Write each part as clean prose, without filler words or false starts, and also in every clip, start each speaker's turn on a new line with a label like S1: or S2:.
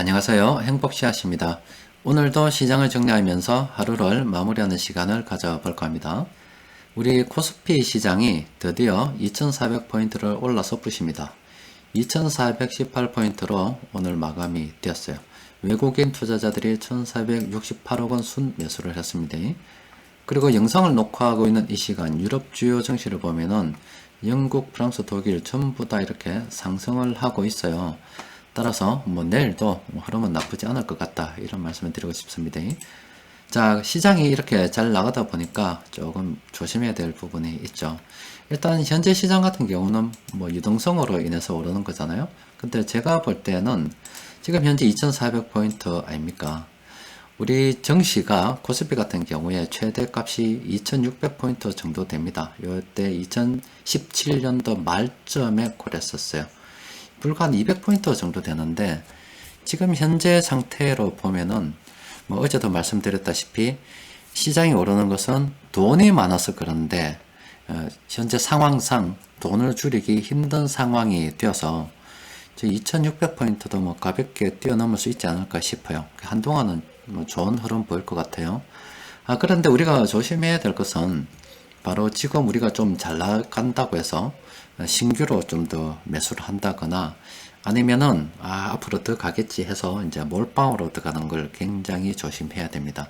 S1: 안녕하세요. 행복씨앗입니다. 오늘도 시장을 정리하면서 하루를 마무리하는 시간을 가져볼까 합니다. 우리 코스피 시장이 드디어 2400포인트를 올라서 부십니다. 2418포인트로 오늘 마감이 되었어요. 외국인 투자자들이 1468억원 순매수를 했습니다. 그리고 영상을 녹화하고 있는 이 시간 유럽 주요 증시를 보면은 영국, 프랑스, 독일 전부 다 이렇게 상승을 하고 있어요. 따라서 내일도 흐름은 나쁘지 않을 것 같다, 이런 말씀을 드리고 싶습니다. 자, 시장이 이렇게 잘 나가다 보니까 조금 조심해야 될 부분이 있죠. 일단 현재 시장 같은 경우는 유동성으로 인해서 오르는 거잖아요. 근데 제가 볼 때는 지금 현재 2400포인트 아닙니까? 우리 정시가 코스피 같은 경우에 최대 값이 2600포인트 정도 됩니다. 이때 2017년도 말쯤에 그랬었어요. 불과 한 200포인트 정도 되는데, 지금 현재 상태로 보면은 어제도 말씀드렸다시피 시장이 오르는 것은 돈이 많아서 그런데 현재 상황상 돈을 줄이기 힘든 상황이 되어서 2600포인트도 가볍게 뛰어넘을 수 있지 않을까 싶어요. 한동안은 좋은 흐름 보일 것 같아요. 그런데 우리가 조심해야 될 것은 바로 지금 우리가 좀 잘 나간다고 해서 신규로 좀 더 매수를 한다거나, 아니면은 앞으로 더 가겠지 해서 이제 몰빵으로 들어가는 걸 굉장히 조심해야 됩니다.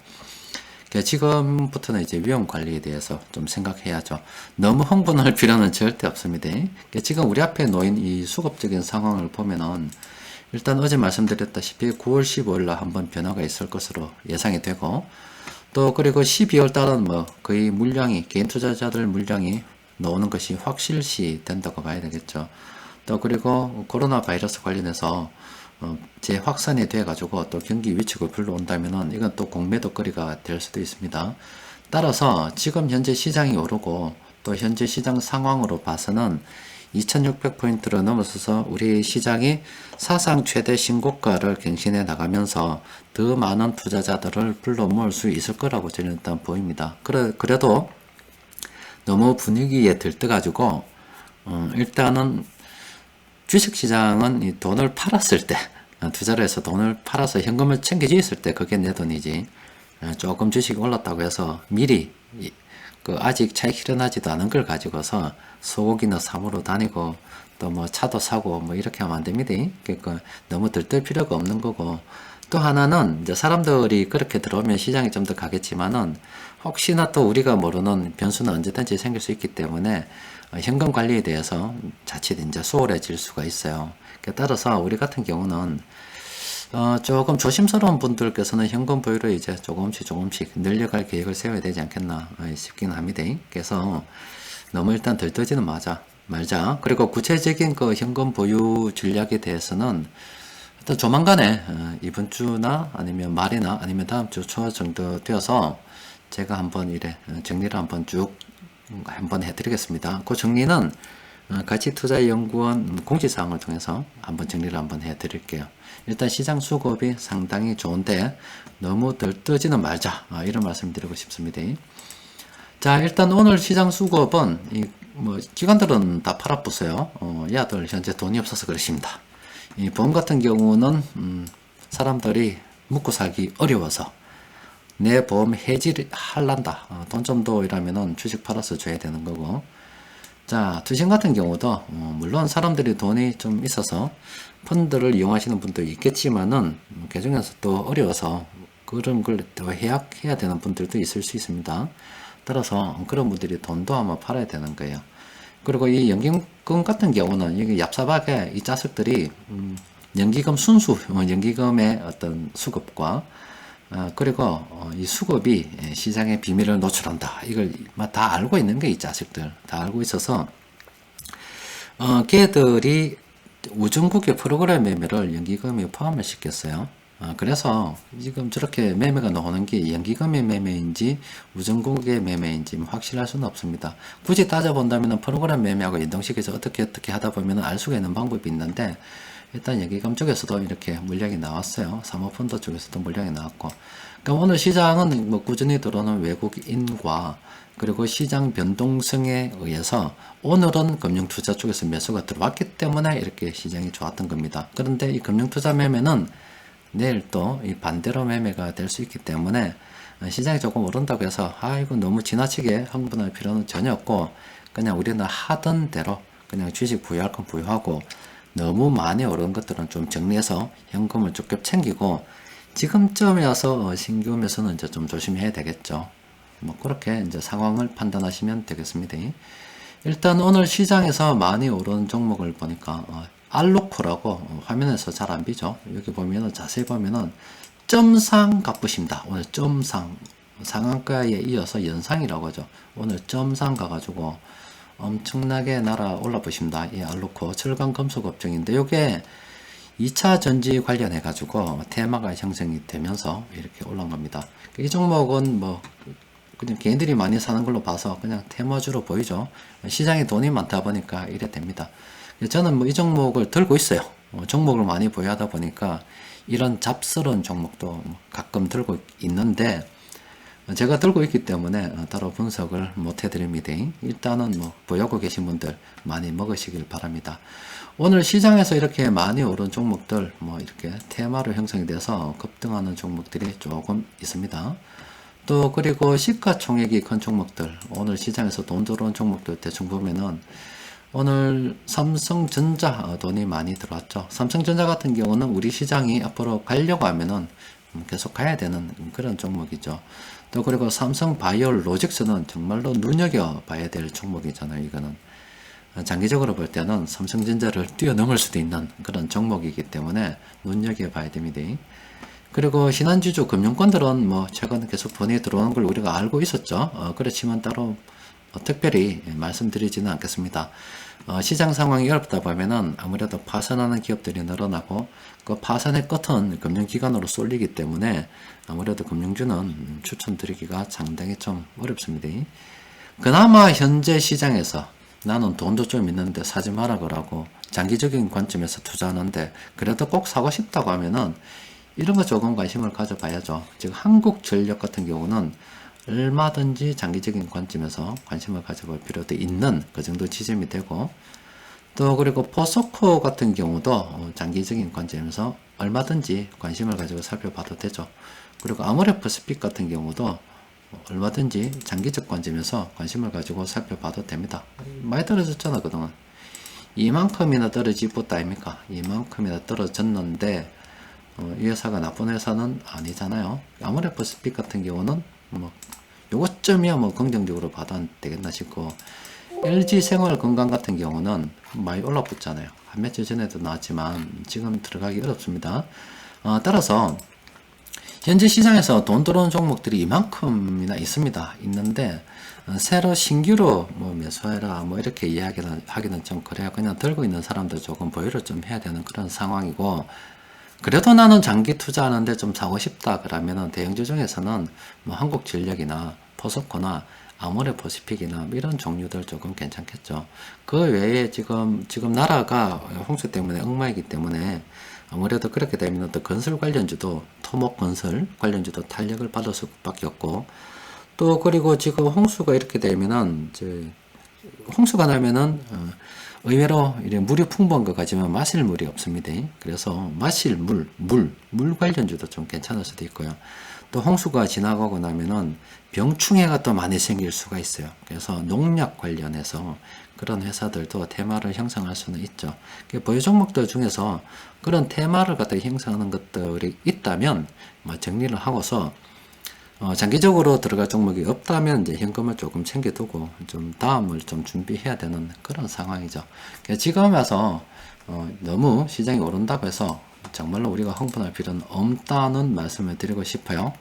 S1: 지금부터는 이제 위험 관리에 대해서 좀 생각해야죠. 너무 흥분할 필요는 절대 없습니다. 지금 우리 앞에 놓인 이 수급적인 상황을 보면은 일단 어제 말씀드렸다시피 9월 15일 날 한번 변화가 있을 것으로 예상이 되고, 또 그리고 12월 달은 거의 물량이, 개인 투자자들 물량이 나오는 것이 확실시 된다고 봐야 되겠죠. 또 그리고 코로나 바이러스 관련해서 재확산이 돼 가지고 또 경기 위축을 불러온다면은 이건 또 공매도거리가 될 수도 있습니다. 따라서 지금 현재 시장이 오르고 또 현재 시장 상황으로 봐서는 2600포인트를 넘어서서 우리 시장이 사상 최대 신고가를 갱신해 나가면서 더 많은 투자자들을 불러 모을 수 있을 거라고 저는 일단 보입니다. 그래도 너무 분위기에 들떠가지고 일단은 주식시장은 이 돈을 팔았을 때, 투자를 해서 돈을 팔아서 현금을 챙겨져 있을 때 그게 내 돈이지, 조금 주식이 올랐다고 해서 미리 아직 차익 실현하지도 않은 걸 가지고서 소고기나 사무로 다니고 또 차도 사고 이렇게 하면 안 됩니다. 그러니까 너무 들뜰 필요가 없는 거고, 또 하나는 이제 사람들이 그렇게 들어오면 시장이 좀 더 가겠지만은 혹시나 또 우리가 모르는 변수는 언제든지 생길 수 있기 때문에 현금 관리에 대해서 자칫 이제 소홀해질 수가 있어요. 따라서 우리 같은 경우는 조금 조심스러운 분들께서는 현금 보유를 이제 조금씩 늘려갈 계획을 세워야 되지 않겠나 싶긴 합니다. 그래서 너무 일단 들떠지는 말자. 그리고 구체적인 그 현금 보유 전략에 대해서는 일단 조만간에 이번 주나 아니면 말이나 아니면 다음 주 초 정도 되어서 제가 한번 정리를 한번 해드리겠습니다. 그 정리는 가치투자연구원 공지사항을 통해서 한번 정리를 한번 해드릴게요. 일단 시장 수급이 상당히 좋은데 너무 들뜨지는 말자, 이런 말씀 드리고 싶습니다. 자, 일단 오늘 시장 수급은 기관들은 다 팔아부어요. 야들 현재 돈이 없어서 그러십니다. 이 보험 같은 경우는 사람들이 묵고 살기 어려워서 내 보험 해지를 할란다, 돈 좀 더 이라면은 주식 팔아서 줘야 되는 거고, 자, 투신 같은 경우도 물론 사람들이 돈이 좀 있어서 펀드를 이용하시는 분도 있겠지만은 그 중에서 또 어려워서 그런 걸 또 해야 되는 분들도 있을 수 있습니다. 따라서 그런 분들이 돈도 아마 팔아야 되는 거예요. 그리고 이 연기금 같은 경우는 이게 얍삽하게 이 자식들이 연기금 순수, 연기금의 어떤 수급과 그리고 이 수급이 시장의 비밀을 노출한다, 이걸 다 알고 있는 게 이 자식들 다 알고 있어서 걔들이 우중국의 프로그램 매매를 연기금에 포함을 시켰어요. 그래서 지금 저렇게 매매가 나오는 게 연기금의 매매인지 우중국의 매매인지 확실할 수는 없습니다. 굳이 따져본다면 프로그램 매매하고 연동시켜서 어떻게 하다 보면 알 수가 있는 방법이 있는데, 일단 연기금 쪽에서도 이렇게 물량이 나왔어요. 사모펀드 쪽에서도 물량이 나왔고, 그러니까 오늘 시장은 꾸준히 들어오는 외국인과 그리고 시장 변동성에 의해서 오늘은 금융투자 쪽에서 매수가 들어왔기 때문에 이렇게 시장이 좋았던 겁니다. 그런데 이 금융투자 매매는 내일 또 이 반대로 매매가 될 수 있기 때문에 시장이 조금 오른다고 해서 이거 너무 지나치게 흥분할 필요는 전혀 없고, 그냥 우리는 하던 대로 그냥 주식 부여할 건 부여하고, 너무 많이 오른 것들은 좀 정리해서 현금을 쭉쭉 챙기고, 지금쯤에 와서 신규 매수는 이제 좀 조심해야 되겠죠. 뭐 그렇게 이제 상황을 판단하시면 되겠습니다. 일단 오늘 시장에서 많이 오른 종목을 보니까 알로코라고 화면에서 잘 안 비죠. 여기 보면은 자세히 보면은 점상 갚으십니다. 오늘 점상 상한가에 이어서 연상이라고 하죠. 오늘 점상 가가지고 엄청나게 날아 올라 보십니다. 이 알로코 철강 금속 업종인데, 요게 2차 전지 관련해 가지고 테마가 형성이 되면서 이렇게 올라온 겁니다. 이 종목은 뭐 그냥 개인들이 많이 사는 걸로 봐서 그냥 테마주로 보이죠. 시장에 돈이 많다 보니까 이래 됩니다. 저는 뭐 이 종목을 들고 있어요. 종목을 많이 보유하다 보니까 이런 잡스러운 종목도 가끔 들고 있는데, 제가 들고 있기 때문에 따로 분석을 못 해드립니다. 일단은 뭐 보유하고 계신 분들 많이 먹으시길 바랍니다. 오늘 시장에서 이렇게 많이 오른 종목들 뭐 이렇게 테마로 형성이 돼서 급등하는 종목들이 조금 있습니다. 또 그리고 시가총액이 큰 종목들, 오늘 시장에서 돈 들어온 종목들 대충 보면은 오늘 삼성전자 돈이 많이 들어왔죠. 삼성전자 같은 경우는 우리 시장이 앞으로 가려고 하면은 계속 가야 되는 그런 종목이죠. 또 그리고 삼성바이오로직스는 정말로 눈여겨봐야 될 종목이잖아요. 이거는 장기적으로 볼 때는 삼성전자를 뛰어넘을 수도 있는 그런 종목이기 때문에 눈여겨봐야 됩니다. 그리고 신한지주 금융권들은 뭐 최근 계속 돈이 들어오는 걸 우리가 알고 있었죠. 그렇지만 따로 특별히 말씀드리지는 않겠습니다. 시장 상황이 어렵다 보면은 아무래도 파산하는 기업들이 늘어나고, 그 파산의 끝은 금융기관으로 쏠리기 때문에 아무래도 금융주는 추천드리기가 상당히 좀 어렵습니다. 그나마 현재 시장에서 나는 돈도 좀 있는데 사지 마라 그러고 장기적인 관점에서 투자하는데 그래도 꼭 사고 싶다고 하면은 이런 거 조금 관심을 가져봐야죠. 지금 한국전력 같은 경우는 얼마든지 장기적인 관점에서 관심을 가져볼 필요도 있는 그 정도 지점이 되고, 또 그리고 포스코 같은 경우도 장기적인 관점에서 얼마든지 관심을 가지고 살펴봐도 되죠. 그리고 아모레퍼시픽 같은 경우도 얼마든지 장기적 관점에서 관심을 가지고 살펴봐도 됩니다. 많이 떨어졌잖아 그동안. 이만큼이나 떨어지겠다 아닙니까? 이만큼이나 떨어졌는데 이 회사가 나쁜 회사는 아니잖아요. 아모레퍼시픽 같은 경우는 뭐 요거쯤이야 뭐 긍정적으로 봐도 되겠나 싶고, LG생활건강 같은 경우는 많이 올라붙잖아요. 한 며칠 전에도 나왔지만 지금 들어가기 어렵습니다. 따라서 현재 시장에서 돈 들어오는 종목들이 이만큼이나 있는데 새로 신규로 뭐 매수해라 뭐 이렇게 이야기하기는 좀 그래요. 그냥 들고 있는 사람들 조금 보유를 좀 해야 되는 그런 상황이고, 그래도 나는 장기 투자하는데 좀 사고 싶다 그러면은 대형주 중에서는 뭐 한국전력이나 포스코나 아모레퍼시픽이나 뭐 이런 종류들 조금 괜찮겠죠. 그 외에 지금 나라가 홍수 때문에 엉망이기 때문에 아무래도 그렇게 되면 또 건설 관련주도, 토목건설 관련주도 탄력을 받을 수밖에 없고, 또 그리고 지금 홍수가 이렇게 되면은 홍수가 나면은 의외로 이래 물이 풍부한 것 같지만 마실 물이 없습니다. 그래서 마실 물 관련주도 좀 괜찮을 수도 있고요. 또 홍수가 지나가고 나면은 병충해가 또 많이 생길 수가 있어요. 그래서 농약 관련해서 그런 회사들도 테마를 형성할 수는 있죠. 보유 종목들 중에서 그런 테마를 갖다 형성하는 것들이 있다면 뭐 정리를 하고서 장기적으로 들어갈 종목이 없다면 이제 현금을 조금 챙겨두고 좀 다음을 좀 준비해야 되는 그런 상황이죠. 지금 와서 너무 시장이 오른다고 해서 정말로 우리가 흥분할 필요는 없다는 말씀을 드리고 싶어요.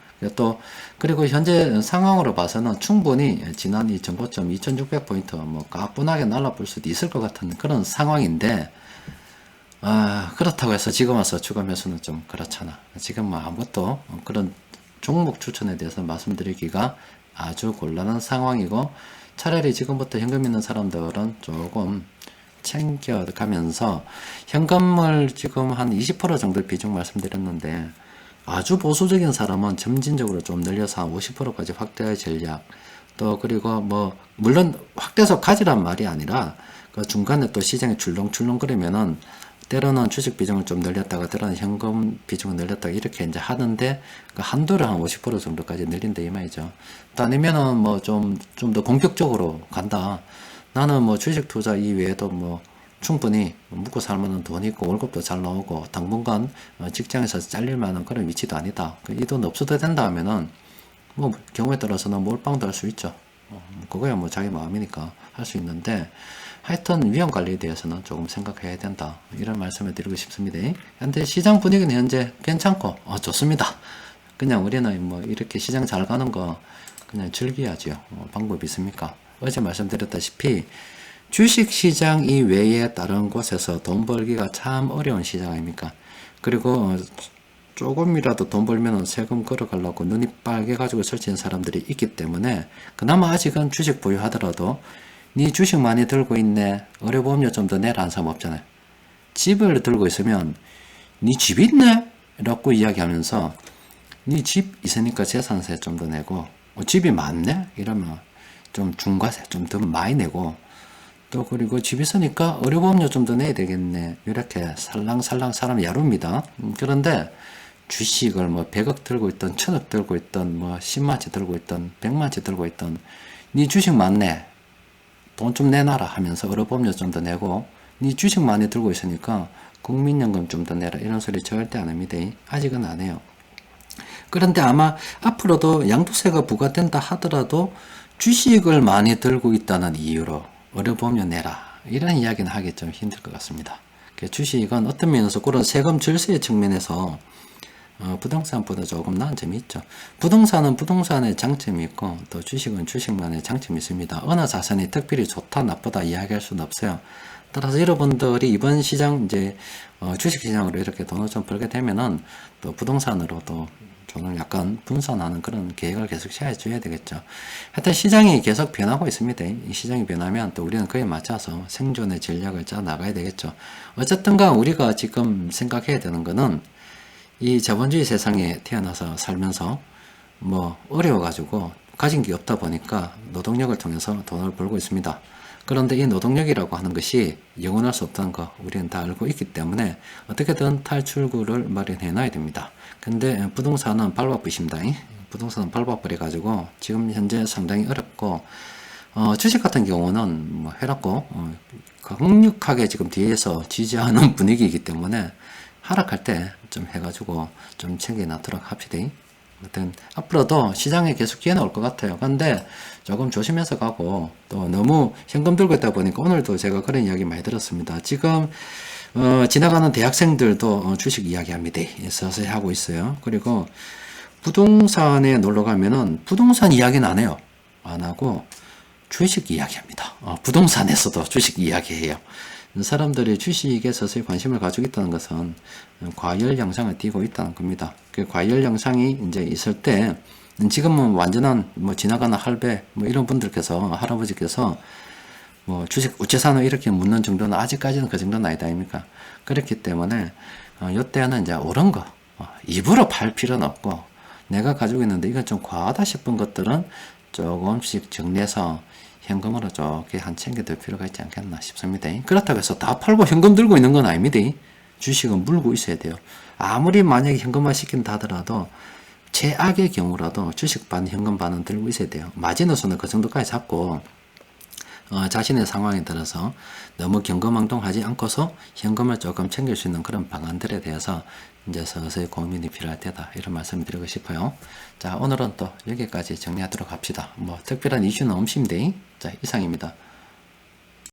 S1: 그리고 현재 상황으로 봐서는 충분히 지난 이 정고점 2600포인트 뭐 가뿐하게 날아볼 수도 있을 것 같은 그런 상황인데, 그렇다고 해서 지금 와서 추가 매수는 좀 그렇잖아. 지금 뭐 아무것도 그런 종목 추천에 대해서 말씀드리기가 아주 곤란한 상황이고, 차라리 지금부터 현금 있는 사람들은 조금 챙겨가면서 현금을 지금 한 20% 정도 비중 말씀드렸는데, 아주 보수적인 사람은 점진적으로 좀 늘려서 한 50%까지 확대할 전략, 또 그리고 뭐 물론 확대해서 가지란 말이 아니라 그 중간에 또 시장이 출렁출렁 거리면은 때로는 주식 비중을 좀 늘렸다가 때로는 현금 비중을 늘렸다가 이렇게 이제 하는데 그 한도를 한 50% 정도까지 늘린다 이 말이죠. 또 아니면은 뭐 좀 더 공격적으로 간다. 나는 뭐 주식 투자 이외에도 뭐 충분히 묵고 살만한 돈이 있고 월급도 잘 나오고 당분간 직장에서 잘릴 만한 그런 위치도 아니다. 이 돈 없어도 된다 하면은 뭐 경우에 따라서는 몰빵도 할 수 있죠. 그거야 뭐 자기 마음이니까 할 수 있는데 하여튼 위험 관리에 대해서는 조금 생각해야 된다. 이런 말씀을 드리고 싶습니다. 현재 시장 분위기는 현재 괜찮고 좋습니다. 그냥 우리는 뭐 이렇게 시장 잘 가는 거 그냥 즐겨야죠. 방법이 있습니까? 어제 말씀드렸다시피 주식 시장 이외에 다른 곳에서 돈 벌기가 참 어려운 시장 아닙니까? 그리고 조금이라도 돈 벌면 세금 걸어가려고 눈이 빨개가지고 설치는 사람들이 있기 때문에 그나마 아직은 주식 보유하더라도 네 주식 많이 들고 있네, 의료보험료 좀 더 내라 하는 사람 없잖아요. 집을 들고 있으면 네 집 있네? 라고 이야기하면서 네 집 있으니까 재산세 좀 더 내고 집이 많네? 이러면 좀 중과세 좀 더 많이 내고 또 그리고 집 있으니까 의료보험료 좀 더 내야 되겠네. 이렇게 살랑살랑 사람 야룹니다. 그런데 주식을 뭐 100억 들고 있던 1000억 들고 있던 뭐 10만치 들고 있던 100만치 들고 있던 네 주식 많네. 돈 좀 내놔라 하면서 의료보험료 좀 더 내고 네 주식 많이 들고 있으니까 국민연금 좀 더 내라 이런 소리 절대 안 합니다. 아직은 안 해요. 그런데 아마 앞으로도 양도세가 부과된다 하더라도 주식을 많이 들고 있다는 이유로 의료보험료 내라 이런 이야기는 하기 좀 힘들 것 같습니다. 주식은 어떤 면에서 그런 세금 절세의 측면에서 부동산보다 조금 나은 점이 있죠. 부동산은 부동산의 장점이 있고 또 주식은 주식만의 장점이 있습니다. 어느 자산이 특별히 좋다 나쁘다 이야기할 수는 없어요. 따라서 여러분들이 이번 시장 이제 주식시장으로 이렇게 돈을 좀 벌게 되면은 또 부동산으로도 돈을 약간 분산하는 그런 계획을 계속 세워줘야 되겠죠. 하여튼 시장이 계속 변하고 있습니다. 이 시장이 변하면 또 우리는 그에 맞춰서 생존의 전략을 짜 나가야 되겠죠. 어쨌든가 우리가 지금 생각해야 되는 거는 이 자본주의 세상에 태어나서 살면서 뭐 어려워가지고 가진 게 없다 보니까 노동력을 통해서 돈을 벌고 있습니다. 그런데 이 노동력이라고 하는 것이 영원할 수 없다는 거 우리는 다 알고 있기 때문에 어떻게든 탈출구를 마련해 놔야 됩니다. 근데 부동산은 밟아버리십니다. 부동산은 밟아버려가지고 지금 현재 상당히 어렵고 주식 같은 경우는 뭐 해놨고 강력하게 지금 뒤에서 지지하는 분위기이기 때문에 하락할 때 좀 해가지고 좀 챙겨놨도록 합시다. 아무튼 앞으로도 시장에 계속 기회는 올 것 같아요. 근데 조금 조심해서 가고 또 너무 현금 들고 있다 보니까 오늘도 제가 그런 이야기 많이 들었습니다. 지금 지나가는 대학생들도 주식 이야기합니다. 서서히 하고 있어요. 그리고 부동산에 놀러 가면은 부동산 이야기는 안 해요. 안 하고 주식 이야기합니다. 부동산에서도 주식 이야기해요. 사람들이 주식에 서서히 관심을 가지고 있다는 것은 과열 양상을 띠고 있다는 겁니다. 그 과열 양상이 이제 있을 때 지금은 완전한 뭐 지나가는 할배 뭐 이런 분들께서 할아버지께서 뭐 주식 우체사는 이렇게 묻는 정도는 아직까지는 그 정도는 아니다 아닙니까? 그렇기 때문에 이때는 이제 옳은 거 입으로 팔 필요는 없고 내가 가지고 있는데 이건 좀 과하다 싶은 것들은 조금씩 정리해서 현금으로 좋게 한 챙겨둘 필요가 있지 않겠나 싶습니다. 그렇다고 해서 다 팔고 현금 들고 있는 건 아닙니다. 주식은 물고 있어야 돼요. 아무리 만약에 현금화 시킨다 하더라도 최악의 경우라도 주식 반 현금 반은 들고 있어야 돼요. 마지노선을 그 정도까지 잡고 자신의 상황에 따라서 너무 경거망동하지 않고서 현금을 조금 챙길 수 있는 그런 방안들에 대해서 이제 서서히 고민이 필요할 때다 이런 말씀을 드리고 싶어요. 자, 오늘은 또 여기까지 정리하도록 합시다. 뭐 특별한 이슈는 없습니다. 자, 이상입니다.